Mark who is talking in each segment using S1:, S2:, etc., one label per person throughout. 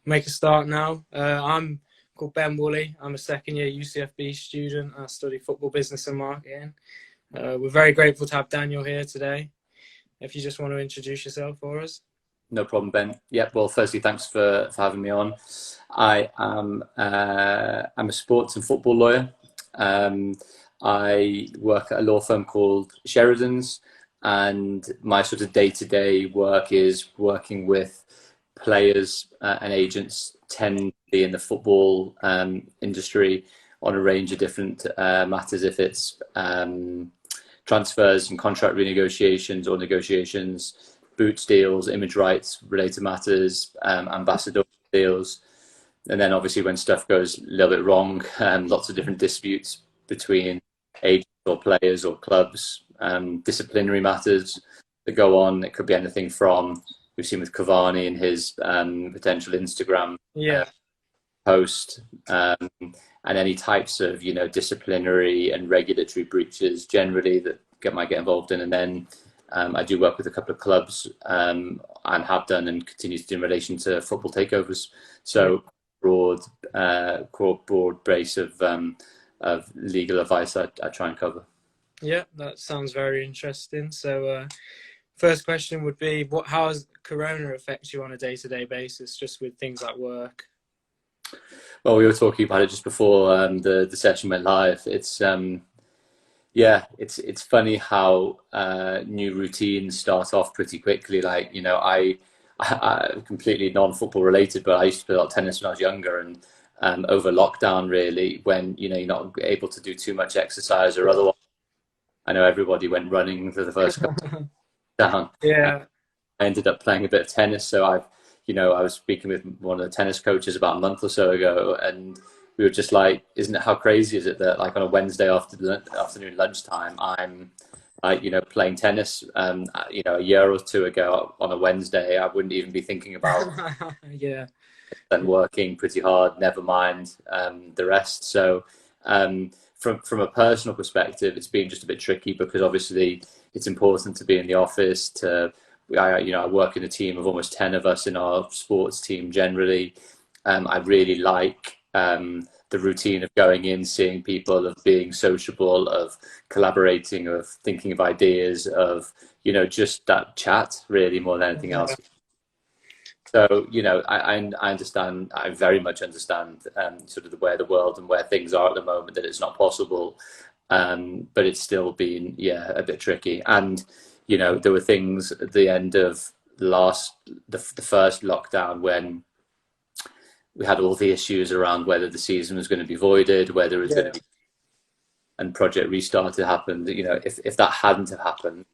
S1: make a start now. I'm called Ben Woolley. I'm a second year UCFB student. I study football business and marketing. We're very grateful to have Daniel here today. If you just want to introduce yourself for us.
S2: No problem, Ben. Yeah, well, firstly, thanks for having me on. I'm a sports and football lawyer. I work at a law firm called Sheridan's, and my sort of day-to-day work is working with players and agents, tend to be in the football industry, on a range of different matters, if it's transfers and contract renegotiations or negotiations, boots deals, image rights related matters, ambassador deals. And then obviously when stuff goes a little bit wrong, lots of different disputes between agents or players or clubs, disciplinary matters that go on. It could be anything from, we've seen with Cavani and his potential Instagram post, and any types of, disciplinary and regulatory breaches generally that might get involved in. And then I do work with a couple of clubs and have done and continue to do in relation to football takeovers. So broad base of legal advice I try and cover.
S1: Yeah, that sounds very interesting. So first question would be, how has Corona affect you on a day-to-day basis, just with things like work?
S2: Well, we were talking about it just before the session went live. It's it's funny how new routines start off pretty quickly. Like, I completely non-football related, but I used to play a lot of tennis when I was younger, and over lockdown, really, when you're not able to do too much exercise or otherwise, I know everybody went running for the first couple down.
S1: Yeah.
S2: I ended up playing a bit of tennis, so I was speaking with one of the tennis coaches about a month or so ago, and we were just like, isn't it, how crazy is it that like on a Wednesday afternoon lunchtime, I'm playing tennis. A year or two ago on a Wednesday, I wouldn't even be thinking about and working pretty hard, never mind the rest. So from a personal perspective, it's been just a bit tricky because obviously it's important to be in the office. I work in a team of almost 10 of us in our sports team generally. I really like the routine of going in, seeing people, of being sociable, of collaborating, of thinking of ideas, of, just that chat really more than anything else. So, I understand, I very much understand sort of where the world and where things are at the moment, that it's not possible. But it's still been, a bit tricky. And, there were things at the end of the first lockdown when we had all the issues around whether the season was going to be voided, whether it was going to be, and Project Restart had happened. If that hadn't have happened,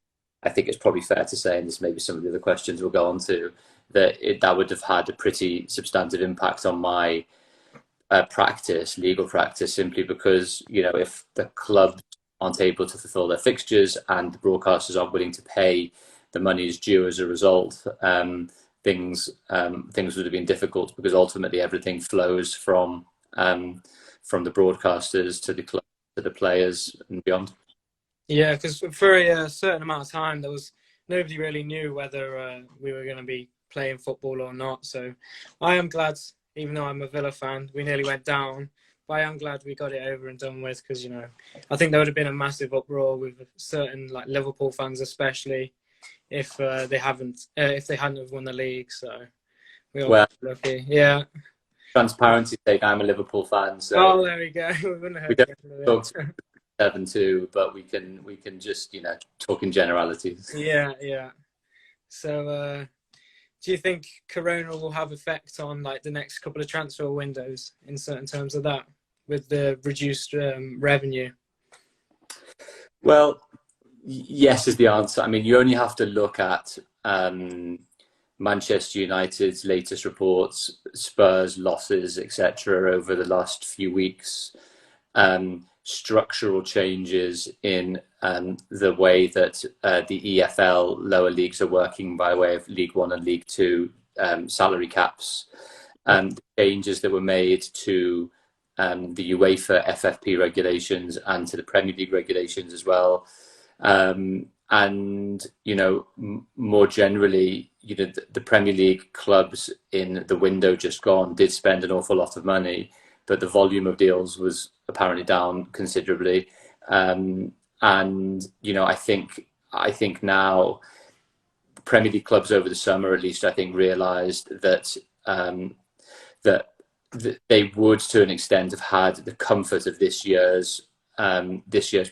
S2: I think it's probably fair to say, and this maybe some of the other questions we'll go on to, that would have had a pretty substantive impact on my legal practice, simply because, if the clubs aren't able to fulfill their fixtures and the broadcasters aren't willing to pay the money due as a result, things would have been difficult, because ultimately everything flows from the broadcasters to the club, to the players and beyond. Yeah,
S1: because for a certain amount of time, nobody really knew whether we were going to be playing football or not. So I am glad, even though I'm a Villa fan, we nearly went down, but I am glad we got it over and done with, because I think there would have been a massive uproar with certain, like Liverpool fans especially, if they hadn't have won the league. So we all lucky. Yeah.
S2: Transparency's sake, I'm a Liverpool fan. So
S1: there we go.
S2: We don't talk 7-2, but we can just talk in generalities.
S1: Yeah. So do you think Corona will have effect on like the next couple of transfer windows in certain terms of that, with the reduced revenue?
S2: Well, yes is the answer. I mean, you only have to look at Manchester United's latest reports, Spurs losses, etc., over the last few weeks, structural changes in the way that the EFL lower leagues are working by way of League One and League Two salary caps, the changes that were made to the UEFA FFP regulations and to the Premier League regulations as well. And, more generally, the Premier League clubs in the window just gone did spend an awful lot of money, but the volume of deals was apparently down considerably. And I think now Premier League clubs over the summer, at least, I think realised that that they would, to an extent, have had the comfort of this year's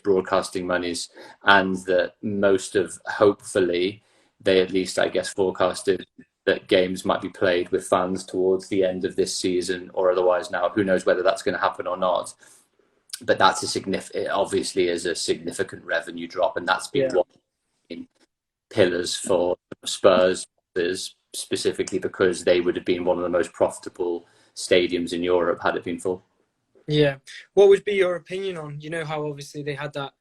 S2: broadcasting monies, and that most of, hopefully, they at least, I guess, forecasted that games might be played with fans towards the end of this season or otherwise. Now, who knows whether that's going to happen or not? But that's obviously is a significant revenue drop, and that's been one pillars for Spurs, specifically because they would have been one of the most profitable stadiums in Europe had it been full.
S1: Yeah. What would be your opinion on, how obviously they had that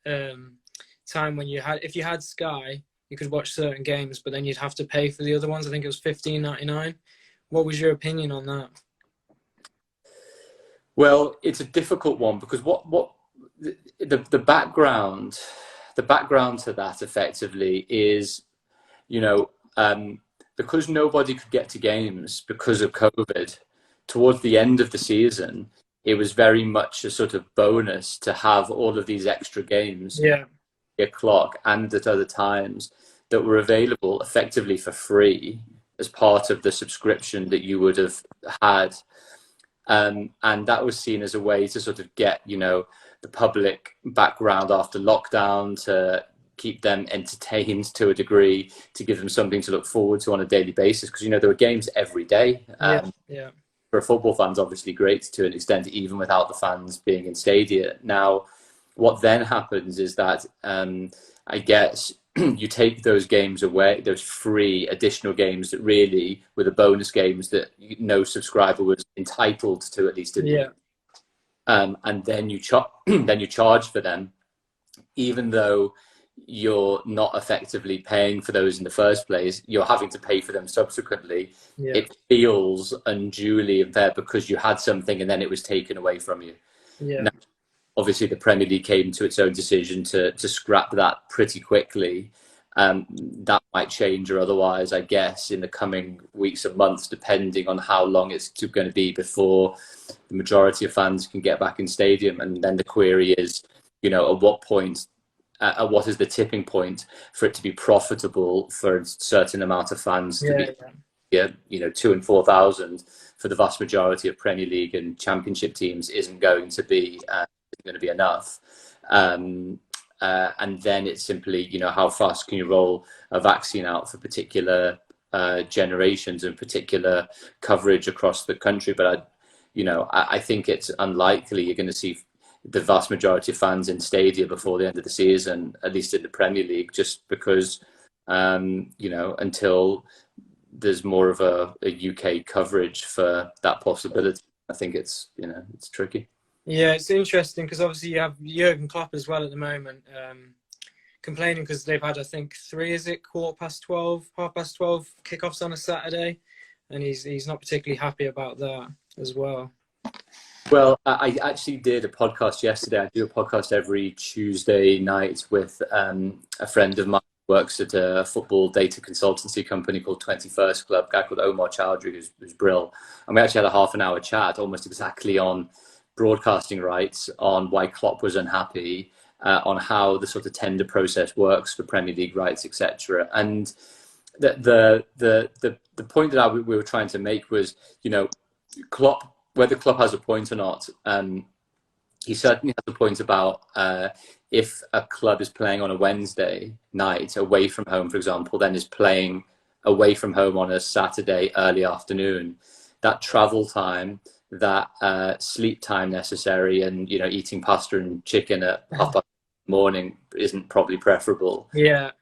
S1: time when if you had Sky, you could watch certain games, but then you'd have to pay for the other ones. I think it was $15.99. What was your opinion on that?
S2: Well, it's a difficult one because the background to that effectively is, because nobody could get to games because of COVID, towards the end of the season, it was very much a sort of bonus to have all of these extra games o'clock and at other times that were available effectively for free as part of the subscription that you would have had. And that was seen as a way to sort of get, the public background after lockdown, to keep them entertained to a degree, to give them something to look forward to on a daily basis. Because, there were games every day. For football fans, obviously great to an extent, even without the fans being in stadia. Now, what then happens is that, I guess, you take those games away, those free additional games that really were the bonus games that no subscriber was entitled to, at least. And then you charge for them, even though you're not effectively paying for those in the first place. You're having to pay for them subsequently. It feels unduly unfair because you had something and then it was taken away from you. Now, obviously, the Premier League came to its own decision to scrap that pretty quickly. That might change or otherwise, I guess, in the coming weeks and months, depending on how long it's going to be before the majority of fans can get back in stadium. And then the query is, at what point, what is the tipping point for it to be profitable for a certain amount of fans to be 2,000 and 4,000 for the vast majority of Premier League and Championship teams isn't going to be enough. And then it's simply, how fast can you roll a vaccine out for particular generations and particular coverage across the country. But I think it's unlikely you're going to see the vast majority of fans in stadia before the end of the season, at least in the Premier League, just because until there's more of a UK coverage for that possibility, I think it's tricky.
S1: Yeah, it's interesting because obviously you have Jurgen Klopp as well at the moment, complaining because they've had, I think, 12:15 kickoffs on a Saturday, and he's not particularly happy about that as well.
S2: Well, I actually did a podcast yesterday. I do a podcast every Tuesday night with a friend of mine who works at a football data consultancy company called 21st Club, a guy called Omar Chowdhury, who's brill. And we actually had a half-an-hour chat almost exactly on broadcasting rights, on why Klopp was unhappy, on how the sort of tender process works for Premier League rights, etc. And the point that we were trying to make was, Klopp, whether Klopp has a point or not, he certainly has a point about if a club is playing on a Wednesday night away from home, for example, then is playing away from home on a Saturday early afternoon, that travel time, that sleep time necessary, and eating pasta and chicken at 1:30 in the morning isn't probably preferable.
S1: Yeah.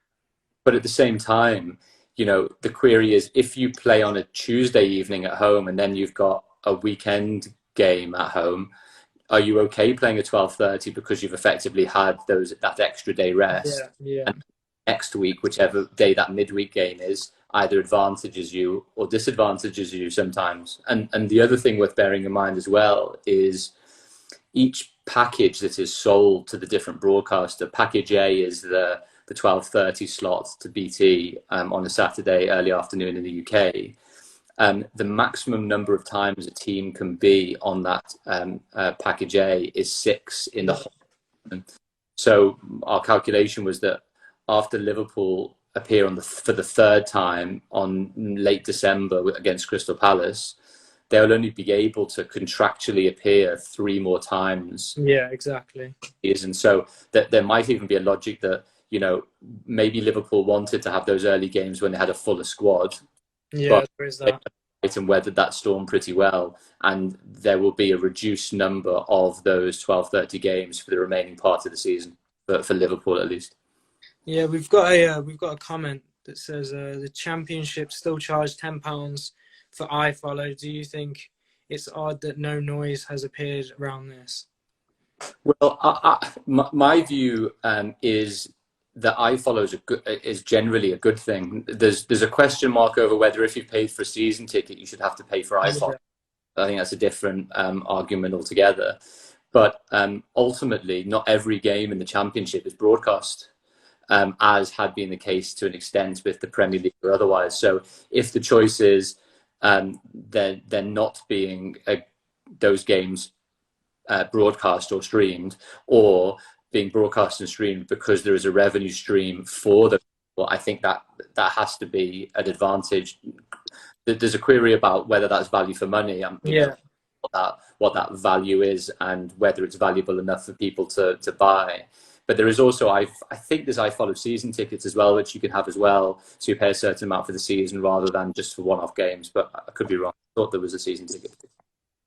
S2: But at the same time, the query is, if you play on a Tuesday evening at home and then you've got a weekend game at home, are you okay playing at 12:30 because you've effectively had that extra day rest? And next week, whichever day that midweek game is, either advantages you or disadvantages you sometimes. And the other thing worth bearing in mind as well is each package that is sold to the different broadcaster. Package A is the the 12:30 slot to BT on a Saturday early afternoon in the UK, the maximum number of times a team can be on that package A is 6 in the whole. So our calculation was that after Liverpool appear for the third time on late December against Crystal Palace, they'll only be able to contractually appear 3 more times.
S1: Yeah, exactly.
S2: And so that there might even be a logic that, you know, maybe Liverpool wanted to have those early games when they had a fuller squad.
S1: Yeah, there is that.
S2: And weathered that storm pretty well, and there will be a reduced number of those 12:30 games for the remaining part of the season, for Liverpool at least.
S1: Yeah, we've got a comment that says the Championship still charge £10 for iFollow. Do you think it's odd that no noise has appeared around this?
S2: Well, my view is that iFollow is generally a good thing. There's a question mark over whether if you've paid for a season ticket, you should have to pay for iFollow. Yeah. I think that's a different argument altogether. But ultimately, not every game in the Championship is broadcast, as had been the case to an extent with the Premier League or otherwise. So if the choice is they're not being those games broadcast or streamed, or being broadcast and streamed because there is a revenue stream for them, well, I think that has to be an advantage. There's a query about whether that's value for money. You know, what that value is and whether it's valuable enough for people to buy. But there is also, I think there's iFollow season tickets as well, which you can have as well. So you pay a certain amount for the season rather than just for one-off games. But I could be wrong. I thought there was a season ticket.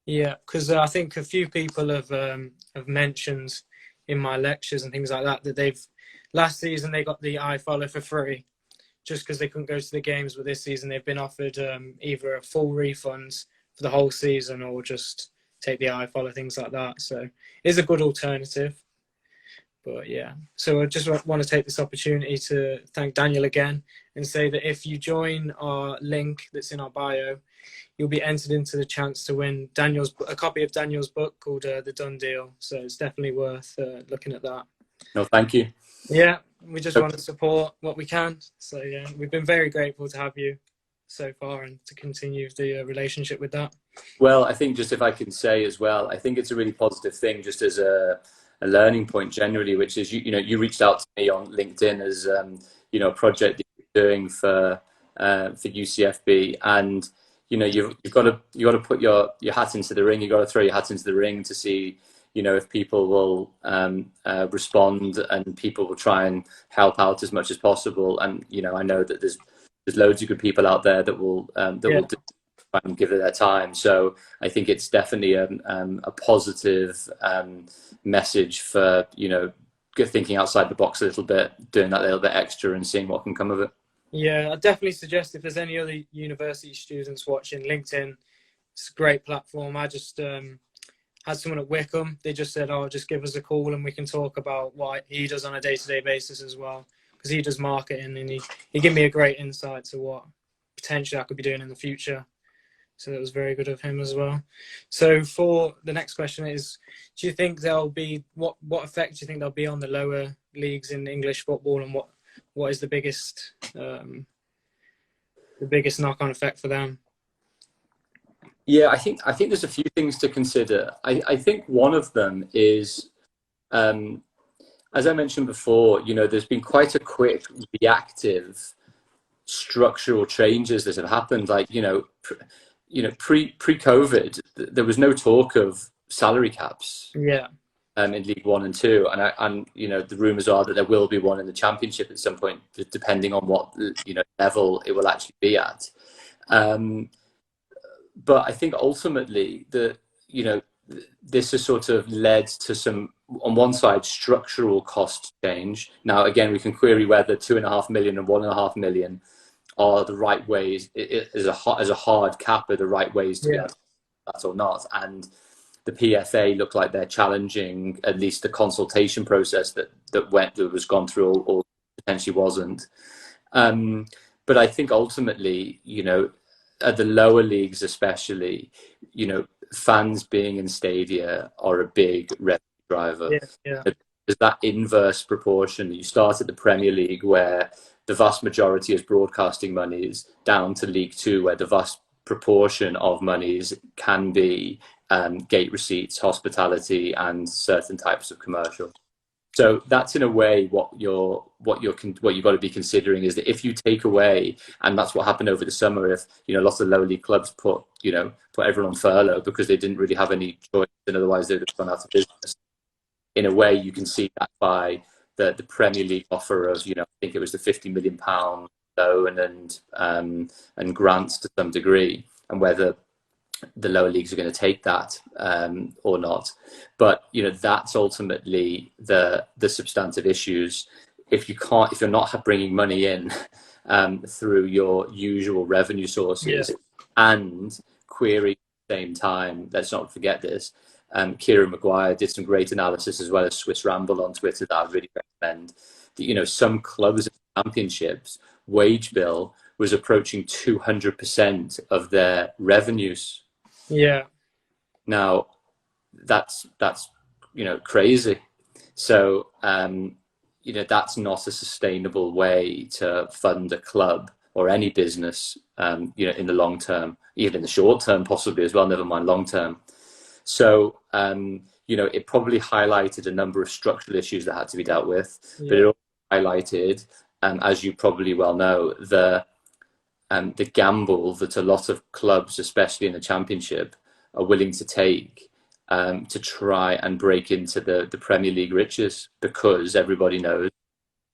S1: Yeah, because I think a few people have mentioned in my lectures and things like that last season they got the iFollow for free just because they couldn't go to the games, but this season they've been offered either a full refund for the whole season or just take the iFollow, things like that. So it's a good alternative. But yeah, so I just want to take this opportunity to thank Daniel again and say that if you join our link that's in our bio, you'll be entered into the chance to win a copy of Daniel's book called The Done Deal. So it's definitely worth looking at that.
S2: No, thank you.
S1: Yeah, we just want to support what we can. So yeah, we've been very grateful to have you so far and to continue the relationship with that.
S2: Well, I think just if I can say as well, I think it's a really positive thing just as a learning point generally, which is, you reached out to me on LinkedIn as, a project that you're doing for UCFB, and you've got to put your hat into the ring. You've got to throw your hat into the ring to see, if people will respond and people will try and help out as much as possible. And I know that there's loads of good people out there that will will try and give it their time. So I think it's definitely a positive message for thinking outside the box a little bit, doing that little bit extra, and seeing what can come of it.
S1: Yeah, I definitely suggest if there's any other university students watching, LinkedIn, it's a great platform. I just had someone at Wickham. They just said, "Oh, just give us a call and we can talk about what he does on a day-to-day basis as well," because he does marketing and he gave me a great insight to what potentially I could be doing in the future. So that was very good of him as well. So for the next question is, do you think there'll be what effect do you think there'll be on the lower leagues in English football, and what is the biggest knock-on effect for them?
S2: Yeah, I think there's a few things to consider. I think one of them is, as I mentioned before, there's been quite a quick reactive structural changes that have happened. Like, pre-COVID, there was no talk of salary caps.
S1: Yeah.
S2: In League 1 and 2, and the rumours are that there will be one in the Championship at some point, depending on what level it will actually be at. But I think ultimately this has sort of led to some, on one side, structural cost change. Now, again, we can query whether 2.5 million and 1.5 million are the right ways, as a hard cap, are the right ways to get that or not. And the PFA look like they're challenging at least the consultation process that was gone through, or potentially wasn't. But I think ultimately, at the lower leagues especially, fans being in stadia are a big revenue driver.
S1: Yeah.
S2: there's that inverse proportion. You start at the Premier League, where the vast majority is broadcasting monies, down to League Two, where the vast proportion of monies can be gate receipts, hospitality, and certain types of commercial. So that's in a way what you've got to be considering, is that if you take away, and that's what happened over the summer, if lots of lower league clubs put everyone on furlough because they didn't really have any choice, and otherwise they'd have gone out of business. In a way, you can see that by the Premier League offer of I think it was the £50 million loan and grants to some degree, and whether the lower leagues are going to take that or not. But that's ultimately the substantive issues. If you're not bringing money in through your usual revenue sources, and query at the same time, let's not forget this. Kieran Maguire did some great analysis, as well as Swiss Ramble on Twitter, that I really recommend. That some clubs in championships wage bill was approaching 200% of their revenues.
S1: Yeah.
S2: Now, that's crazy. So that's not a sustainable way to fund a club or any business. In the long term, even in the short term, possibly as well. Never mind long term. So it probably highlighted a number of structural issues that had to be dealt with, but it also highlighted, as you probably well know, the gamble that a lot of clubs, especially in the Championship, are willing to take to try and break into the Premier League riches, because everybody knows,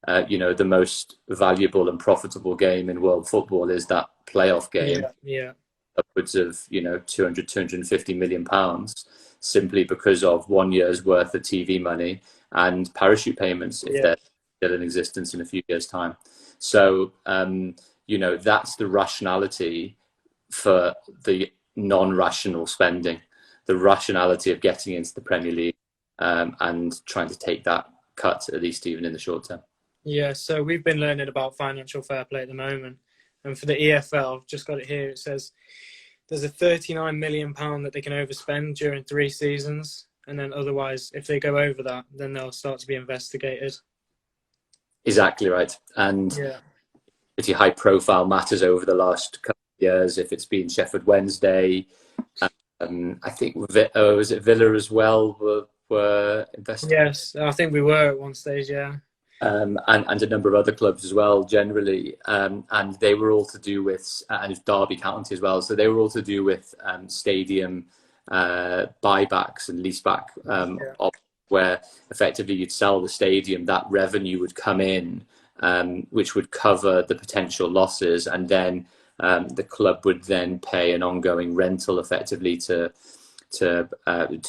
S2: the most valuable and profitable game in world football is that playoff game.
S1: Yeah.
S2: Upwards of 250 million pounds, simply because of 1 year's worth of TV money and parachute payments, if they're still in existence in a few years' time. So that's the rationality for the non-rational spending, the rationality of getting into the Premier League and trying to take that cut, at least even in the short term.
S1: Yeah, so we've been learning about financial fair play at the moment, and for the EFL, I've just got it here, it says there's a £39 million that they can overspend during 3 seasons, and then otherwise, if they go over that, then they'll start to be investigated. Exactly right.
S2: And pretty high profile matters over the last couple of years. If it's been Sheffield Wednesday, I think was it Villa as well were invested?
S1: Yes, I think we were at one stage,
S2: and a number of other clubs as well, generally, and they were all to do with, and Derby County as well. So they were all to do with stadium buybacks and leaseback, where effectively you'd sell the stadium, that revenue would come in, which would cover the potential losses, and then the club would then pay an ongoing rental, effectively to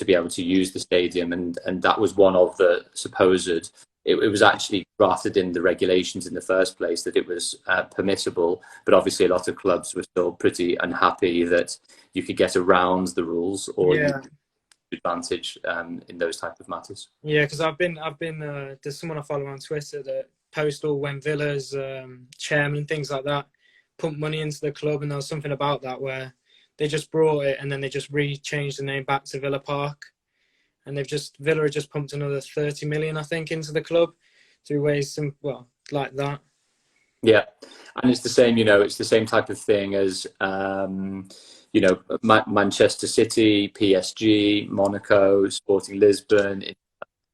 S2: be able to use the stadium, and that was one of the supposed. It was actually drafted in the regulations in the first place that it was permissible, but obviously a lot of clubs were still pretty unhappy that you could get around the rules or you could advantage in those type of matters.
S1: Yeah, because I've been there's someone I follow on Twitter that posts all when Villa's chairman and things like that pump money into the club, and there was something about that where they just brought it and then they just changed the name back to Villa Park. And Villa have just pumped another 30 million, I think, into the club to raise like that.
S2: Yeah, and it's the same, it's the same type of thing as, Manchester City, PSG, Monaco, Sporting Lisbon.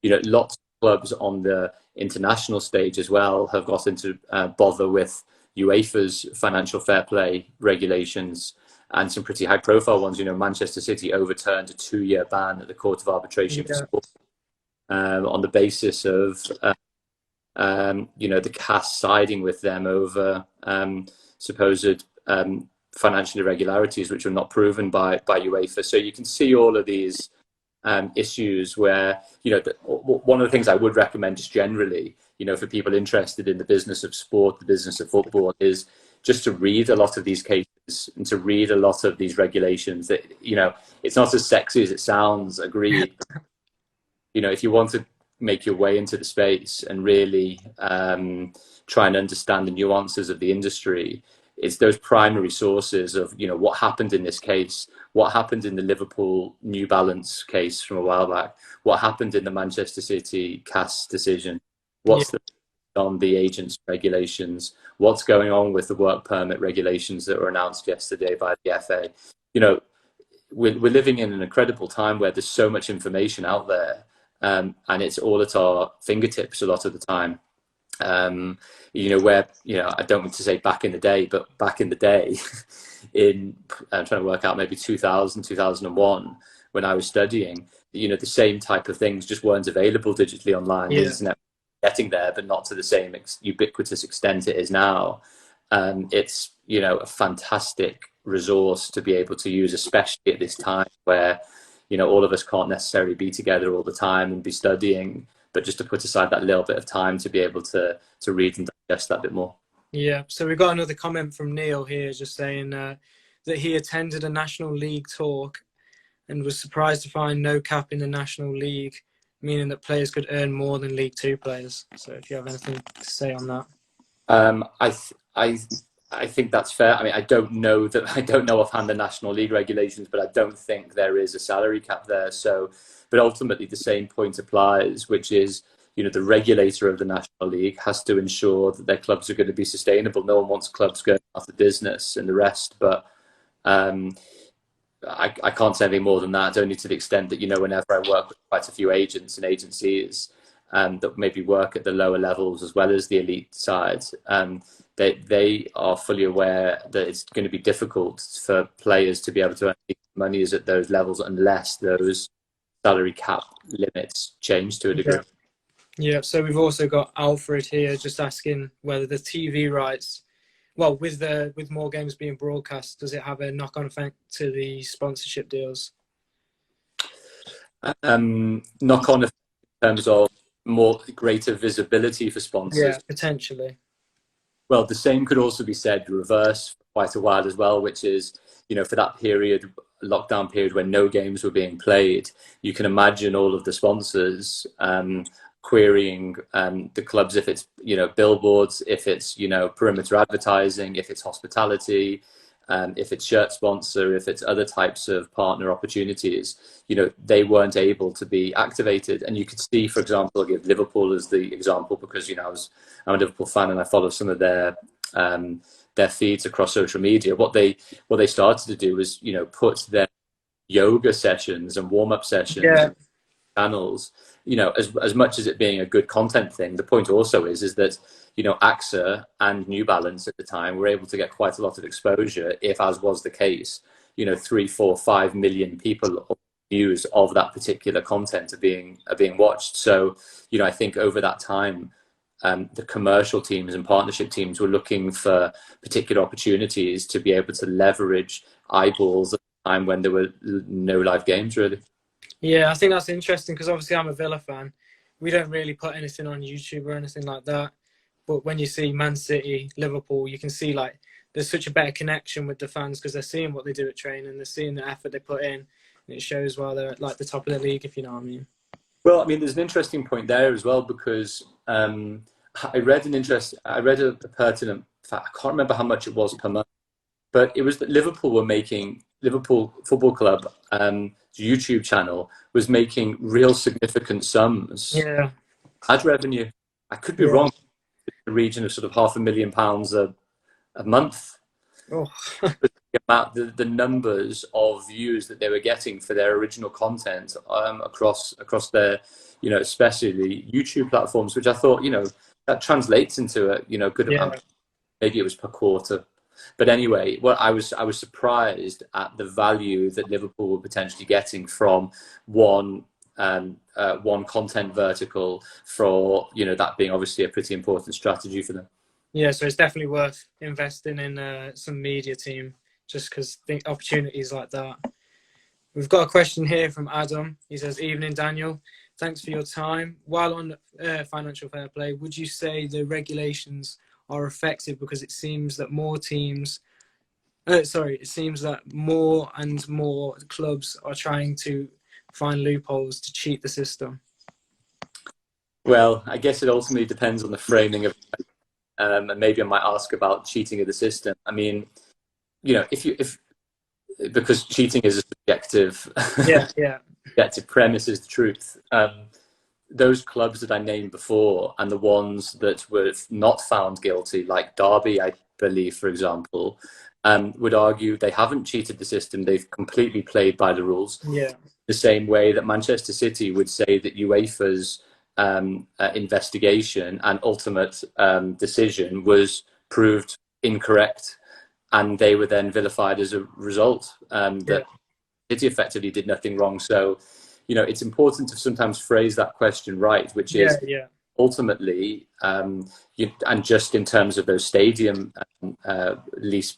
S2: Lots of clubs on the international stage as well have got into bother with UEFA's financial fair play regulations. And some pretty high-profile ones. Manchester City overturned a 2-year ban at the Court of Arbitration for Sport on the basis of, the CAS siding with them over supposed financial irregularities, which were not proven by UEFA. So you can see all of these issues where, one of the things I would recommend just generally, for people interested in the business of sport, the business of football, is just to read a lot of these cases and to read a lot of these regulations. That it's not as sexy as it sounds, agreed. If you want to make your way into the space and really try and understand the nuances of the industry, it's those primary sources of, you know, what happened in this case, what happened in the Liverpool New Balance case from a while back, what happened in the Manchester City CAS decision,
S1: Yeah.
S2: what's the on the agents regulations, what's going on with the work permit regulations that were announced yesterday by the FA. You know, we're living in an incredible time where there's so much information out there, and it's all at our fingertips a lot of the time. You know, where, you know, I don't want to say back in the day, but back in the day, I'm trying to work out, maybe 2000, 2001, when I was studying, you know, the same type of things just weren't available digitally online.
S1: Yeah.
S2: The internet getting there, but not to the same ubiquitous extent it is now. It's, you know, a fantastic resource to be able to use, especially at this time where, you know, all of us can't necessarily be together all the time and be studying, but just to put aside that little bit of time to be able to read and digest that bit more.
S1: Yeah, so we've got another comment from Neil here, just saying that he attended a National League talk and was surprised to find no cap in the National League, meaning that players could earn more than League Two players. So if you have anything to say on that.
S2: I think that's fair. I mean, I don't know offhand the National League regulations, but I don't think there is a salary cap there. So, but ultimately the same point applies, which is, you know, the regulator of the National League has to ensure that their clubs are going to be sustainable. No one wants clubs going out of business and the rest, but I can't say anything more than that, only to the extent that, you know, whenever I work with quite a few agents and agencies that maybe work at the lower levels as well as the elite side, they are fully aware that it's going to be difficult for players to be able to earn money is at those levels unless those salary cap limits change to a degree.
S1: Yeah, so we've also got Alfred here just asking whether the TV rights, well, with more games being broadcast, does it have a knock-on effect to the sponsorship deals?
S2: Knock-on effect in terms of greater visibility for sponsors.
S1: Yeah, potentially.
S2: Well, the same could also be said reverse for quite a while as well, which is, you know, for that period, lockdown period when no games were being played, you can imagine all of the sponsors querying the clubs, if it's, you know, billboards, if it's, you know, perimeter advertising, if it's hospitality, if it's shirt sponsor, if it's other types of partner opportunities, you know, they weren't able to be activated. And you could see, for example, I'll give Liverpool as the example because, you know, I'm a Liverpool fan and I follow some of their feeds across social media. What they started to do was, you know, put their yoga sessions and warm-up sessions channels, you know, as much as it being a good content thing, the point also is that, you know, AXA and New Balance at the time were able to get quite a lot of exposure, if as was the case, you know, 3, 4, 5 million people views of that particular content are being watched. So, you know, I think over that time, the commercial teams and partnership teams were looking for particular opportunities to be able to leverage eyeballs at a time when there were no live games, really.
S1: Yeah, I think that's interesting because obviously I'm a Villa fan. We don't really put anything on YouTube or anything like that. But when you see Man City, Liverpool, you can see like there's such a better connection with the fans because they're seeing what they do at training, they're seeing the effort they put in, and it shows while they're at like the top of the league, if you know what I mean.
S2: Well, I mean, there's an interesting point there as well because I read a pertinent fact. I can't remember how much it was per month, but it was that Liverpool Football Club YouTube channel was making real significant sums.
S1: Yeah.
S2: Ad revenue. I could be wrong. The region of sort of £500,000 a month.
S1: Oh.
S2: the numbers of views that they were getting for their original content across their, you know, especially YouTube platforms, which I thought, you know, that translates into a, you know, good amount. Maybe it was per quarter. But anyway, well, I was surprised at the value that Liverpool were potentially getting from one content vertical, for, you know, that being obviously a pretty important strategy for them. Yeah,
S1: so it's definitely worth investing in some media team just because think opportunities like that. We've got a question here from Adam. He says, "Evening, Daniel. Thanks for your time. While on financial fair play, would you say the regulations are effective because it seems that more and more clubs are trying to find loopholes to cheat the system?"
S2: Well, I guess it ultimately depends on the framing of and maybe I might ask about cheating of the system. I mean, if because cheating is a subjective,
S1: Yeah.
S2: objective premise is the truth. Those clubs that I named before and the ones that were not found guilty, like Derby, I believe, for example, would argue they haven't cheated the system. They've completely played by the rules.
S1: Yeah.
S2: The same way that Manchester City would say that UEFA's investigation and ultimate decision was proved incorrect, and they were then vilified as a result. That City effectively did nothing wrong. So, it's important to sometimes phrase that question right, which is ultimately, and just in terms of those stadium lease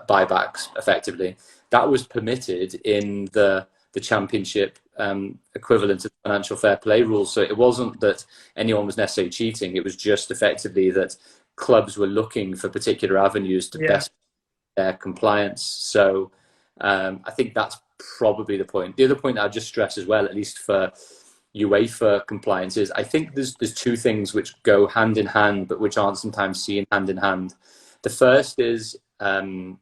S2: buybacks, effectively, that was permitted in the championship equivalent of financial fair play rules. So it wasn't that anyone was necessarily cheating. It was just effectively that clubs were looking for particular avenues to best their compliance. So I think that's probably the point. The other point I'll just stress as well, at least for UEFA compliance, is I think there's two things which go hand in hand, but which aren't sometimes seen hand in hand. The first is the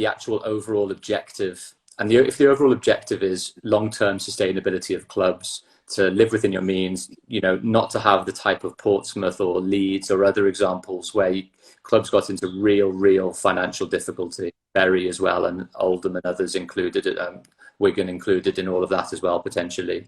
S2: actual overall objective. And if the overall objective is long-term sustainability of clubs, to live within your means, not to have the type of Portsmouth or Leeds or other examples where clubs got into real financial difficulty, Bury as well, and Oldham and others included, Wigan included in all of that as well, potentially.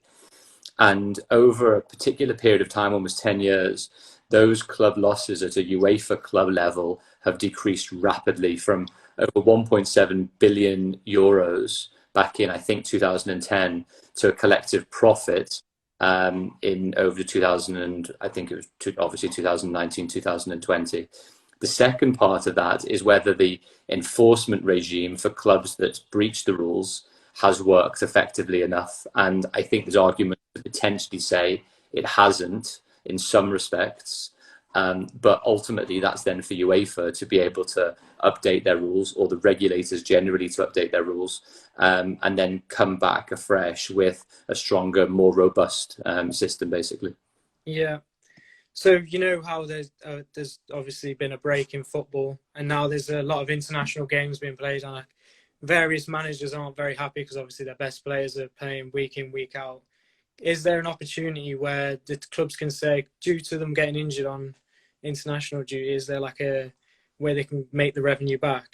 S2: And over a particular period of time, almost 10 years, those club losses at a UEFA club level have decreased rapidly from over 1.7 billion euros back in, I think, 2010 to a collective profit in over 2000, and I think it was obviously 2019, 2020. The second part of that is whether the enforcement regime for clubs that breach the rules has worked effectively enough. And I think there's argument to potentially say it hasn't in some respects. But ultimately, that's then for UEFA to be able to update their rules, or the regulators generally to update their rules, and then come back afresh with a stronger, more robust system, basically.
S1: Yeah. So how there's obviously been a break in football, and now there's a lot of international games being played, and various managers aren't very happy because obviously their best players are playing week in, week out. Is there an opportunity where the clubs can say, due to them getting injured on international duty, is there like a where they can make the revenue back?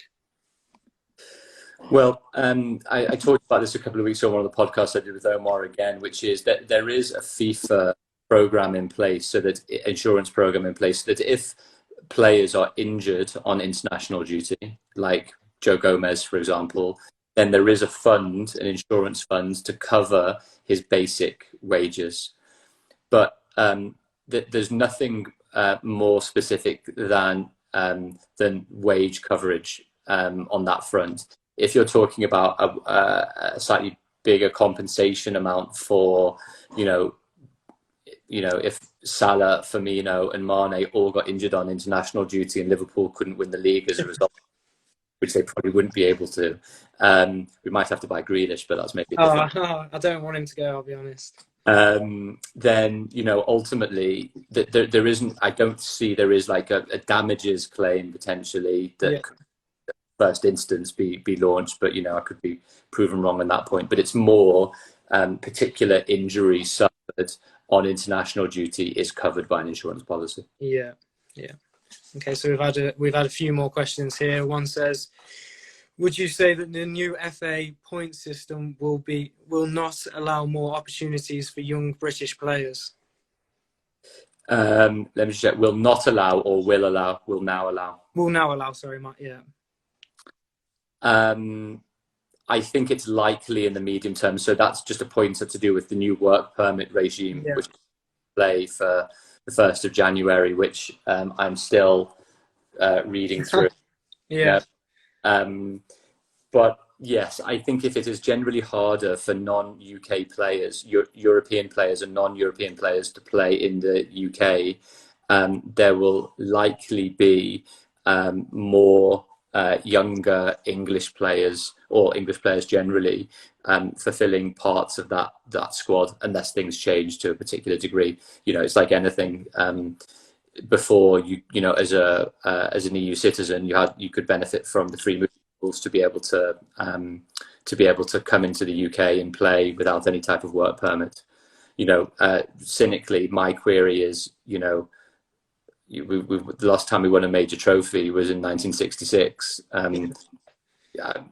S2: Well, I talked about this a couple of weeks ago on one of the podcasts I did with Omar again, which is that there is a FIFA program in place, so that insurance program in place, so that if players are injured on international duty, like Joe Gomez, for example, then there is a fund, an insurance fund, to cover his basic wages. But there's nothing more specific than wage coverage on that front. If you're talking about a slightly bigger compensation amount for, if Salah, Firmino and Mane all got injured on international duty and Liverpool couldn't win the league as a result, which they probably wouldn't be able to, we might have to buy Grealish, but that's maybe a different...
S1: I don't want him to go, I'll be honest.
S2: Then ultimately there isn't, I don't see there is like a damages claim potentially that could, first instance, be launched, but I could be proven wrong on that point. But it's more particular injury suffered on international duty is covered by an insurance policy.
S1: Yeah. Okay, so we've had a few more questions here. One says, would you say that the new FA point system will not allow more opportunities for young British players?
S2: Let me just check. Will not allow, or will allow? Will now allow.
S1: Will now allow. Sorry, Matt. Yeah.
S2: I think it's likely in the medium term. So that's just a pointer to do with the new work permit regime, which will play for the 1st of January, which I'm still reading through. But yes, I think if it is generally harder for non-UK players, European players and non-European players to play in the UK, there will likely be more younger English players, or English players generally, fulfilling parts of that squad, unless things change to a particular degree. It's like anything. before you know, as an EU citizen, you could benefit from the free movement rules to be able to come into the UK and play without any type of work permit. You know, cynically, my query is, you know, the last time we won a major trophy was in 1966.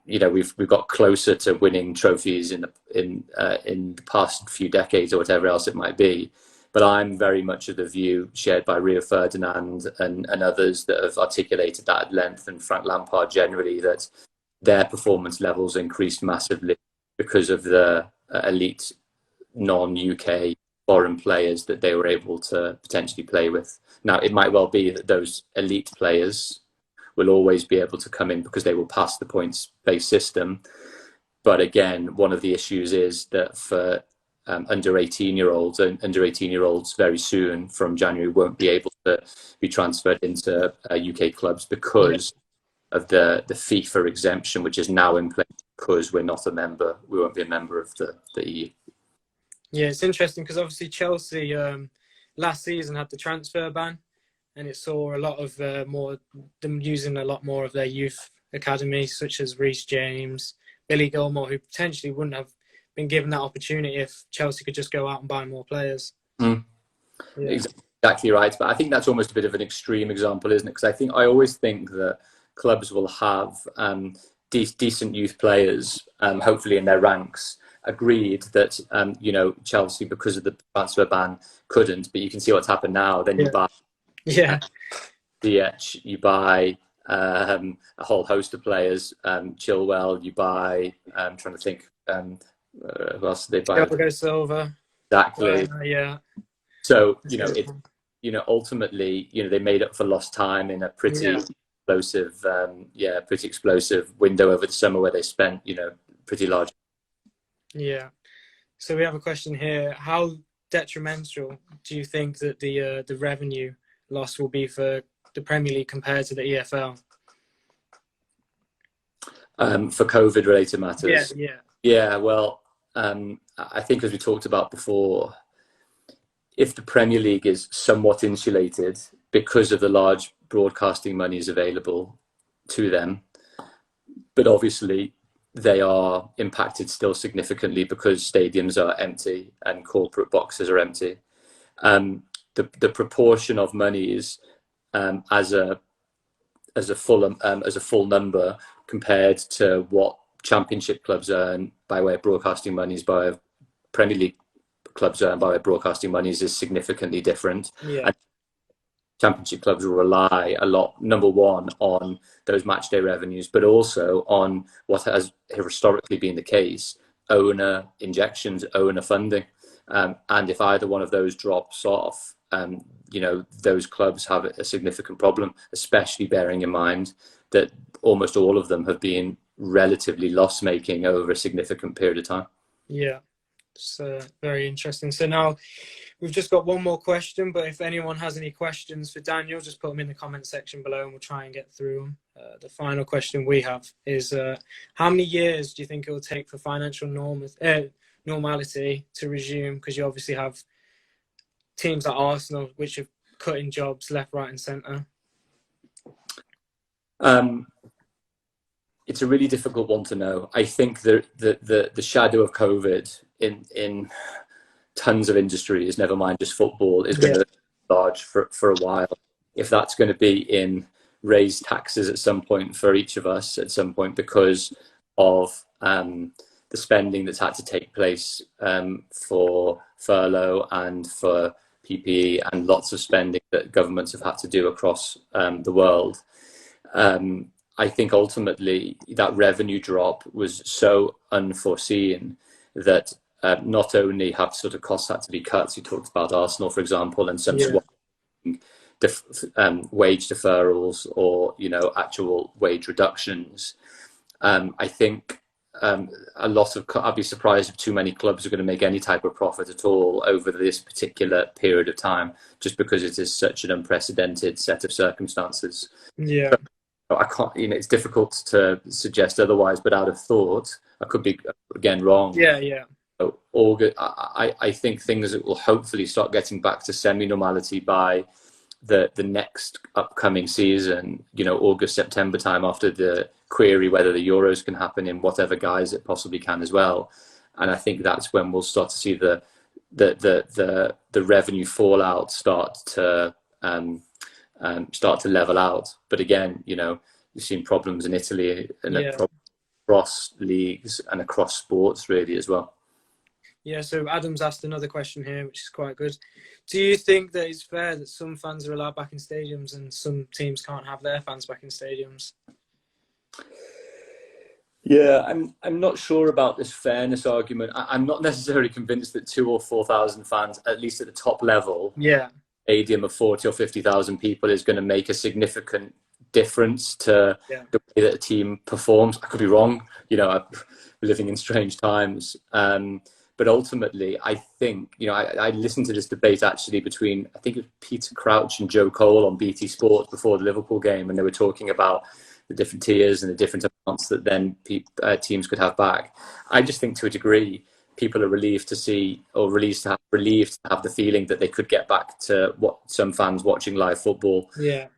S2: You know, we've got closer to winning trophies in the past few decades or whatever else it might be. But I'm very much of the view shared by Rio Ferdinand and others that have articulated that at length, and Frank Lampard generally, that their performance levels increased massively because of the elite non-UK foreign players that they were able to potentially play with. Now, it might well be that those elite players will always be able to come in because they will pass the points-based system. But again, one of the issues is that for under 18-year-olds very soon from January won't be able to be transferred into UK clubs because of the FIFA exemption, which is now in place because we're not a member. We won't be a member of the EU.
S1: Yeah, it's interesting because obviously Chelsea last season had the transfer ban, and it saw a lot of them using a lot more of their youth academies, such as Reece James, Billy Gilmore, who potentially wouldn't have been given that opportunity if Chelsea could just go out and buy more players.
S2: Yeah. Exactly right. But I think that's almost a bit of an extreme example, isn't it? Because I always think that clubs will have decent youth players, hopefully in their ranks. Agreed that you know, Chelsea, because of the transfer ban, couldn't. But you can see what's happened now. Then you buy DH, you buy a whole host of players. Chilwell, you buy. I'm trying to think. Who else did they buy?
S1: Thiago Silva.
S2: Exactly.
S1: Yeah.
S2: So ultimately, you know, they made up for lost time in a pretty explosive, window over the summer where they spent, you know, pretty large.
S1: Yeah. So we have a question here. How detrimental do you think that the revenue loss will be for the Premier League compared to the EFL?
S2: For COVID-related matters?
S1: Yeah.
S2: Well, I think, as we talked about before, if the Premier League is somewhat insulated because of the large broadcasting monies available to them, but obviously they are impacted still significantly because stadiums are empty and corporate boxes are empty. The proportion of monies as a full number compared to what Championship clubs earn by way of broadcasting monies, by way of Premier League clubs earn by way of broadcasting monies, is significantly different.
S1: Yeah.
S2: And Championship clubs will rely a lot, number one, on those match day revenues, but also on what has historically been the case: owner injections, owner funding. And if either one of those drops off, you know, those clubs have a significant problem, especially bearing in mind that almost all of them have been relatively loss-making over a significant period of time.
S1: Yeah, it's very interesting. So now we've just got one more question, but if anyone has any questions for Daniel, just put them in the comment section below and we'll try and get through them. The final question we have is, how many years do you think it will take for financial normality to resume? Because you obviously have teams like Arsenal, which are cutting jobs left, right and centre.
S2: It's a really difficult one to know. I think the shadow of COVID in tons of industries, never mind just football, is going to be large for a while. If that's going to be in raised taxes at some point for each of us at some point because of the spending that's had to take place for furlough and for PPE and lots of spending that governments have had to do across the world. I think ultimately that revenue drop was so unforeseen that not only have sort of costs had to be cut. You talked about Arsenal, for example, and some wage deferrals or, you know, actual wage reductions. I think I'd be surprised if too many clubs are going to make any type of profit at all over this particular period of time, just because it is such an unprecedented set of circumstances.
S1: Yeah.
S2: I can't, you know, it's difficult to suggest otherwise, but out of thought, I could be, again, wrong.
S1: Yeah.
S2: So, I think things will hopefully start getting back to semi-normality by the next upcoming season, August, September time, after the query whether the Euros can happen in whatever guise it possibly can as well. And I think that's when we'll start to see the revenue fallout start to level out. But again, we've seen problems in Italy and across leagues and across sports really as well.
S1: Yeah, so Adam's asked another question here, which is quite good. Do you think that it's fair that some fans are allowed back in stadiums and some teams can't have their fans back in stadiums?
S2: Yeah, I'm not sure about this fairness argument. I'm not necessarily convinced that 2,000 or 4,000 fans, at least at the top level, stadium of 40 or 50,000 people, is going to make a significant difference to the way that a team performs. I could be wrong. I'm living in strange times. But ultimately, I think, I listened to this debate actually between, I think it was Peter Crouch and Joe Cole on BT Sports before the Liverpool game, and they were talking about the different tiers and the different amounts that then teams could have back. I just think to a degree, people are relieved to see, or relieved to have the feeling that they could get back to what some fans watching live football.
S1: Yeah.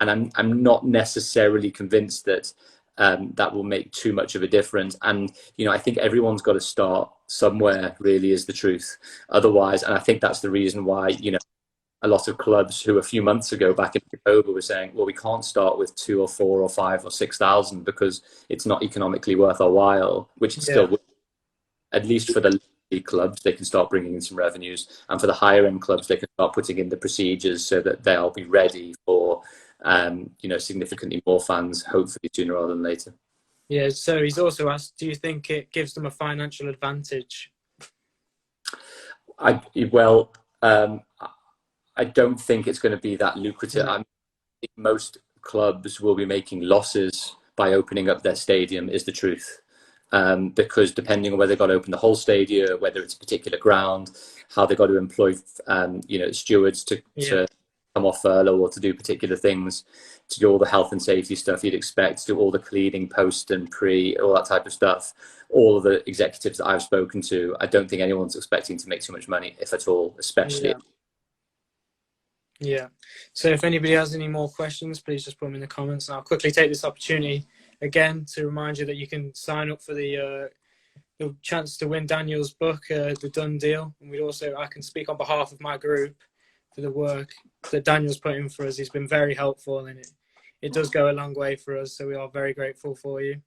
S2: And I'm not necessarily convinced that that will make too much of a difference. And, I think everyone's got to start somewhere, really, is the truth. Otherwise, and I think that's the reason why, a lot of clubs who a few months ago, back in October, were saying, well, we can't start with 2 or 4 or 5 or 6,000 because it's not economically worth our while, which it still would. At least for the league clubs, they can start bringing in some revenues. And for the higher end clubs, they can start putting in the procedures so that they'll be ready for significantly more fans, hopefully sooner rather than later.
S1: Yeah, so he's also asked, do you think it gives them a financial advantage?
S2: I don't think it's going to be that lucrative. I think most clubs will be making losses by opening up their stadium, is the truth. Because depending on whether they've got to open the whole stadium, whether it's a particular ground, how they've got to employ, stewards to come off furlough or to do particular things, to do all the health and safety stuff you'd expect, to do all the cleaning post and pre, all that type of stuff. All of the executives that I've spoken to, I don't think anyone's expecting to make too much money, if at all, especially.
S1: Yeah. So if anybody has any more questions, please just put them in the comments. And I'll quickly take this opportunity again to remind you that you can sign up for the chance to win Daniel's book, The Done Deal. And I can speak on behalf of my group for the work that Daniel's put in for us. He's been very helpful, and it does go a long way for us. So we are very grateful for you.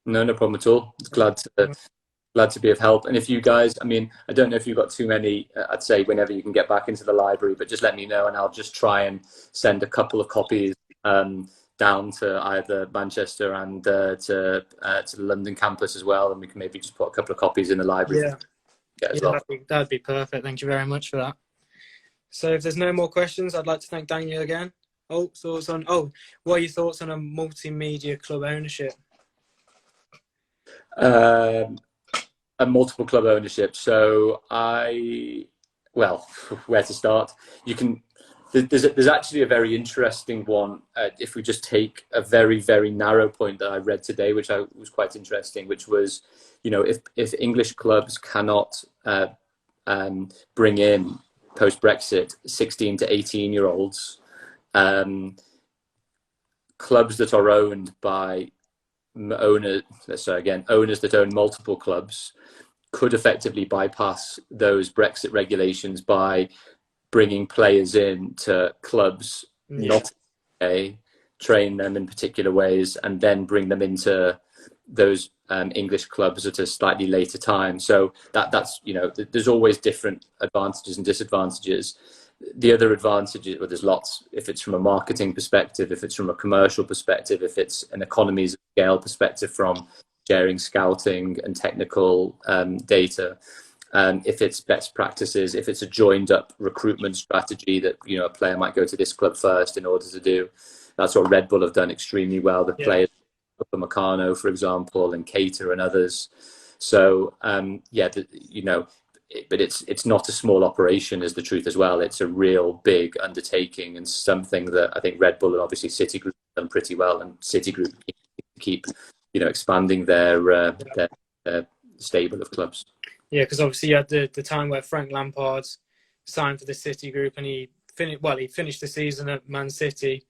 S2: No problem at all. Glad to be of help. And if you guys, I don't know if you've got too many, I'd say whenever you can get back into the library, but just let me know and I'll just try and send a couple of copies down to either Manchester and to the London campus as well. And we can maybe just put a couple of copies in the library.
S1: That'd be perfect. Thank you very much for that. So if there's no more questions, I'd like to thank Daniel again. What are your thoughts on a multimedia club ownership?
S2: A multiple club ownership. So where to start? There's actually a very interesting one. If we just take a very, very narrow point that I read today, which was quite interesting, which was, if English clubs cannot bring in post-Brexit 16 to 18-year-olds, clubs that are owned by owners that own multiple clubs could effectively bypass those Brexit regulations by bringing players in to clubs, not train them in particular ways, and then bring them into those English clubs at a slightly later time. So that's there's always different advantages and disadvantages. The other advantages, well, there's lots. If it's from a marketing perspective, if it's from a commercial perspective, if it's an economies of scale perspective from sharing scouting and technical data, if it's best practices, if it's a joined up recruitment strategy that a player might go to this club first in order to do. That's what Red Bull have done extremely well. The players, Meccano, for example, and Cater and others. So but it's not a small operation, is the truth as well. It's a real big undertaking and something that I think Red Bull and obviously Citigroup have done pretty well, and Citigroup keep expanding their stable of clubs.
S1: Yeah, because obviously you had the time where Frank Lampard signed for the Citigroup and he he finished the season at Man City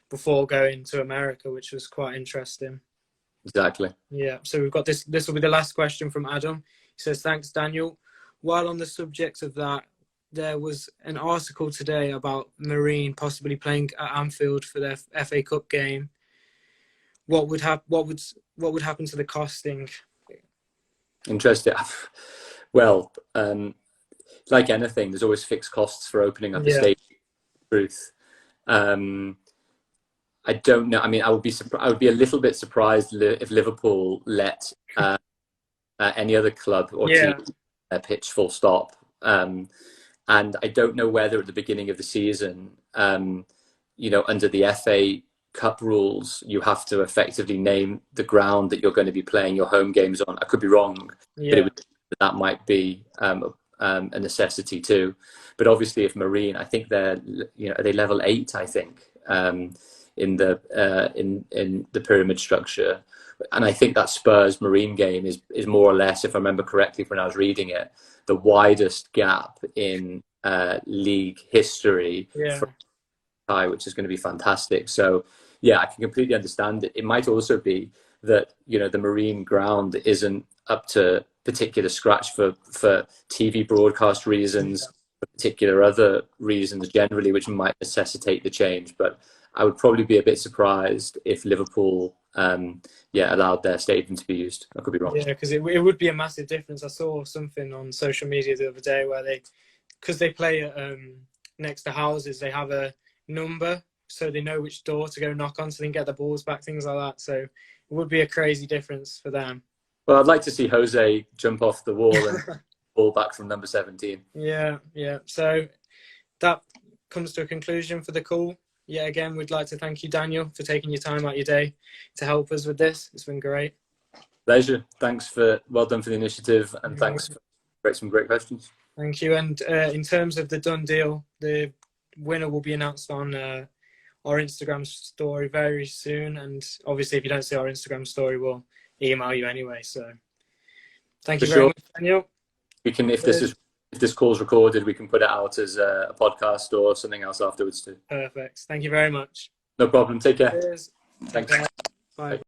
S1: before going to America, which was quite interesting.
S2: Exactly.
S1: Yeah. So we've got this. This will be the last question from Adam. He says, "Thanks, Daniel. While on the subject of that, there was an article today about Marine possibly playing at Anfield for their FA Cup game. What would happen to the costing?"
S2: Interesting. Well, like anything, there's always fixed costs for opening up a stadium. Truth. I don't know. I mean, I would be a little bit surprised if Liverpool let any other club or team pitch full stop. And I don't know whether at the beginning of the season, under the FA Cup rules, you have to effectively name the ground that you're going to be playing your home games on. I could be wrong, but that might be a necessity too. But obviously, if Marine, I think are they level 8? I think in the pyramid structure, and I think that Spurs Marine game is more or less, if I remember correctly when I was reading it, the widest gap in league history. Which is going to be fantastic. So yeah, I can completely understand it. It might also be that the Marine ground isn't up to particular scratch for TV broadcast reasons, for particular other reasons generally, which might necessitate the change. But I would probably be a bit surprised if Liverpool allowed their stadium to be used. I could be wrong.
S1: Yeah, because it would be a massive difference. I saw something on social media the other day where because they play next to houses, they have a number so they know which door to go knock on so they can get the balls back, things like that. So it would be a crazy difference for them.
S2: Well, I'd like to see Jose jump off the wall and ball back from number 17.
S1: Yeah. So that comes to a conclusion for the call. Yeah, again, we'd like to thank you, Daniel, for taking your time out your day to help us with this. It's been great.
S2: Pleasure. Well done for the initiative, and thanks for some great questions.
S1: Thank you. And in terms of the done deal, the winner will be announced on our Instagram story very soon. And obviously, if you don't see our Instagram story, we'll email you anyway. So thank you very much, Daniel.
S2: We can, if this call's recorded, we can put it out as a podcast or something else afterwards too.
S1: Perfect. Thank you very much.
S2: No problem. Take care.
S1: Cheers.
S2: Thanks.
S1: Bye.